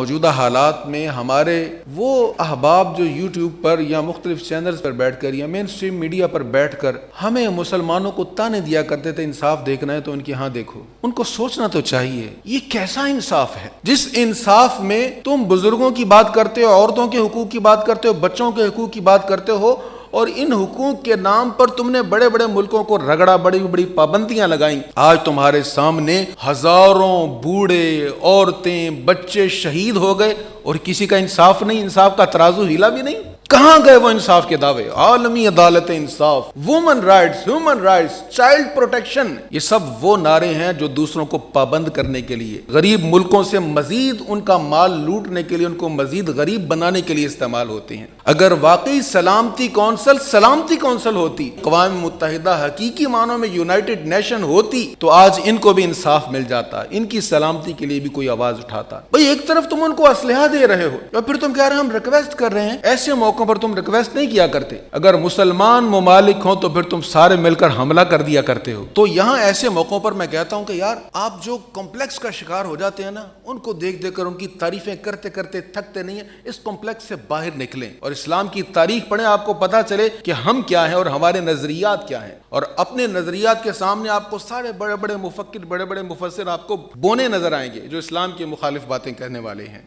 موجودہ حالات میں ہمارے وہ احباب جو یوٹیوب پر یا مختلف چینلز پر بیٹھ کر یا مین سٹریم میڈیا پر بیٹھ کر ہمیں مسلمانوں کو تانے دیا کرتے تھے انصاف دیکھنا ہے تو ان کی ہاں دیکھو، ان کو سوچنا تو چاہیے یہ کیسا انصاف ہے جس انصاف میں تم بزرگوں کی بات کرتے ہو، عورتوں کے حقوق کی بات کرتے ہو، بچوں کے حقوق کی بات کرتے ہو، اور ان حقوق کے نام پر تم نے بڑے بڑے ملکوں کو رگڑا، بڑی بڑی پابندیاں لگائیں۔ آج تمہارے سامنے ہزاروں بوڑھے، عورتیں، بچے شہید ہو گئے اور کسی کا انصاف نہیں، انصاف کا ترازو ہلا بھی نہیں۔ کہاں گئے وہ انصاف کے دعوے؟ عالمی عدالت، انصاف، women rights, human rights, child protection, یہ سب وہ نعرے ہیں جو دوسروں کو پابند کرنے کے لیے، غریب ملکوں سے مزید ان کا مال لوٹنے کے لیے، ان کو مزید غریب بنانے کے لیے استعمال ہوتے ہیں۔ اگر واقعی سلامتی کونسل ہوتی، اقوام متحدہ حقیقی معنوں میں یونائٹڈ نیشن ہوتی، تو آج ان کو بھی انصاف مل جاتا، ان کی سلامتی کے لیے بھی کوئی آواز اٹھاتا۔ بھئی ایک طرف تم ان کو اسلحہ دے رہے ہو اور پھر تم کہہ رہے ہیں ہم ریکویسٹ کر رہے ہیں، ایسے موقعوں پر تم ریکویسٹ نہیں کیا کرتے۔ اگر مسلمان ممالک ہوں تو پھر تم سارے مل کر حملہ کر دیا کرتے ہو۔ تو یہاں ایسے موقعوں پر میں کہتا ہوں کہ یار آپ جو کمپلیکس کا شکار ہو جاتے ہیں نا، ان کو دیکھ دیکھ کر ان کی تعریفیں کرتے کرتے تھکتے نہیں ہیں، اس کمپلیکس سے باہر نکلیں اور اسلام کی تاریخ پڑھیں، آپ کو پتہ چلے کہ ہم کیا ہیں اور ہمارے نظریات کیا ہیں، اور اپنے نظریات کے سامنے آپ کو سارے بڑے بڑے مفکر، بڑے بڑے مفسر آپ کو بونے نظر آئیں گے جو اسلام کی مخالف باتیں کہنے والے ہیں۔